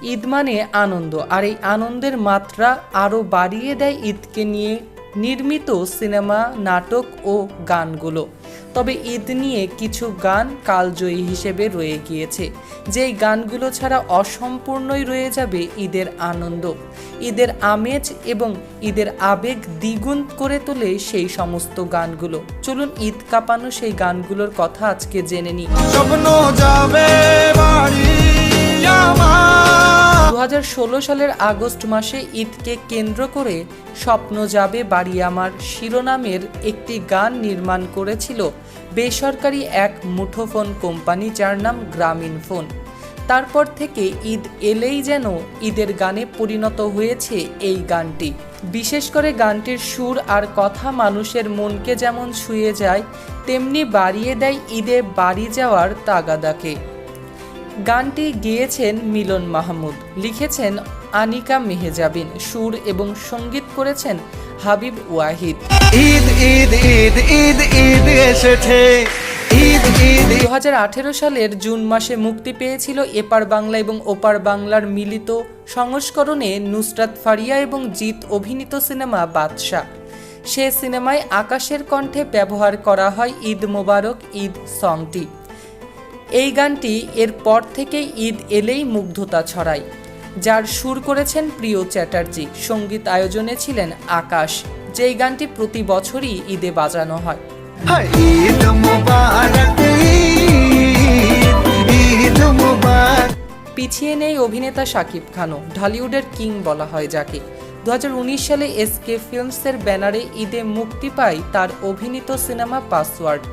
ঈদ মানে আনন্দ, আর এই আনন্দের মাত্রা আরও বাড়িয়ে দেয় ঈদকে নিয়ে নির্মিত সিনেমা, নাটক ও গানগুলো। তবে ঈদ নিয়ে কিছু গান কালজয়ী হিসেবে রয়ে গিয়েছে, যেই গানগুলো ছাড়া অসম্পূর্ণই রয়ে যাবে ঈদের আনন্দ, ঈদের আমেজ এবং ঈদের আবেগ দ্বিগুণ করে তোলে সেই সমস্ত গানগুলো। চলুন ঈদ কাঁপানো সেই গানগুলোর কথা আজকে জেনে নিই। 2016 সালের আগস্ট মাসে ঈদকে কেন্দ্র করে স্বপ্ন যাবে বাড়ি আমার শিরোনামের একটি গান নির্মাণ করেছিল বেসরকারি এক মুঠোফোন কোম্পানি, যার নাম গ্রামীণ ফোন। তারপর থেকে ঈদ এলেই যেন ঈদের গানে পরিণত হয়েছে এই গানটি। বিশেষ করে গানটির সুর আর কথা মানুষের মনকে যেমন ছুঁয়ে যায়, তেমনি বাড়িয়ে দেয় ঈদে বাড়ি যাওয়ার তাগাদাকে। গানটি গেয়েছেন মিলন মাহমুদ, লিখেছেন আনিকা মেহজাবিন, সুর এবং সঙ্গীত করেছেন হাবিব ওয়াহিদ। ঈদ ঈদ ঈদ ঈদ ঈদ এসেছে। 2018 সালের জুন মাসে মুক্তি পেয়েছিল এপার বাংলা এবং ওপার বাংলার মিলিত সংস্করণে নুসরাত ফারিয়া এবং জিৎ অভিনীত সিনেমা বাদশা। সে সিনেমায় আকাশের কণ্ঠে ব্যবহার করা হয় ঈদ মোবারক ঈদ সংটি। এই গানটি এর পর থেকেই ঈদ এলেই মুগ্ধতা ছড়ায়, যার সুর করেছেন প্রিয় চ্যাটার্জি। সঙ্গীত আয়োজনে ছিলেন আকাশ। যেই গানটি প্রতি বছরই ঈদে বাজানো হয়। পিছিয়ে নেই অভিনেতা শাকিব খানও, ঢালিউডের কিং বলা হয় যাকে। 2019 সালে এসকে ফিল্মসের ব্যানারে ঈদে মুক্তি পায় তার অভিনীত সিনেমা পাসওয়ার্ড।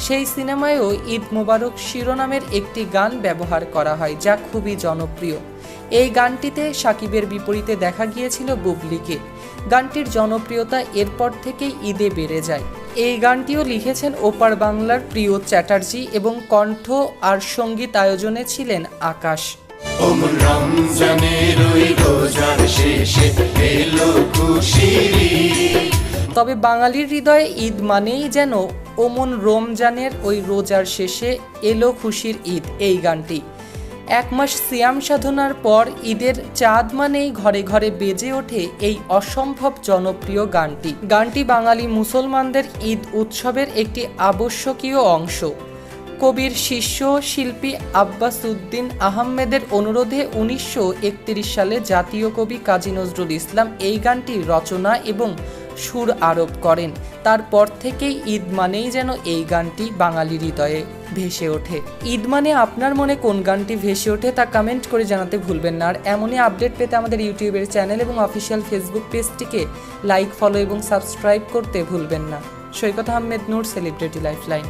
সেই সিনেমায়ও ঈদ মোবারক শিরোনামের একটি গান ব্যবহার করা হয়, যা খুবই জনপ্রিয়। এই গানটিতে শাকিবের বিপরীতে দেখা গিয়েছিল বুবলিকে। গানটির জনপ্রিয়তা এরপর থেকেই ঈদে বেড়ে যায়। এই গানটিও লিখেছেন ওপার বাংলার প্রিয় চ্যাটার্জি এবং কণ্ঠ আর সঙ্গীত আয়োজনে ছিলেন আকাশ। তবে বাঙালির হৃদয়ে ঈদ মানেই যেন ওমন রমজানের ওই রোজার শেষে এলো খুশির ঈদ। এই গানটি এক মাস সিয়াম সাধনার পর ঈদের চাঁদ মানেই ঘরে ঘরে বেজে ওঠে এই অসম্ভব জনপ্রিয় গানটি। গানটি বাঙালি মুসলমানদের ঈদ উৎসবের একটি আবশ্যকীয় অংশ। কবির শিষ্য শিল্পী আব্বাস উদ্দিন আহমেদের অনুরোধে 1931 সালে জাতীয় কবি কাজী নজরুল ইসলাম এই গানটি রচনা এবং সুর আরোপ করেন। তারপর থেকেই ঈদ মানেই যেন এই গানটি বাঙালির হৃদয়ে ভেসে ওঠে। ঈদ মানে আপনার মনে কোন গানটি ভেসে ওঠে তা কমেন্ট করে জানাতে ভুলবেন না। আর এমনই আপডেট পেতে আমাদের ইউটিউবের চ্যানেল এবং অফিসিয়াল ফেসবুক পেজটিকে লাইক, ফলো এবং সাবস্ক্রাইব করতে ভুলবেন না। সৈকত আহমেদ নূর, সেলিব্রিটি লাইফলাইন।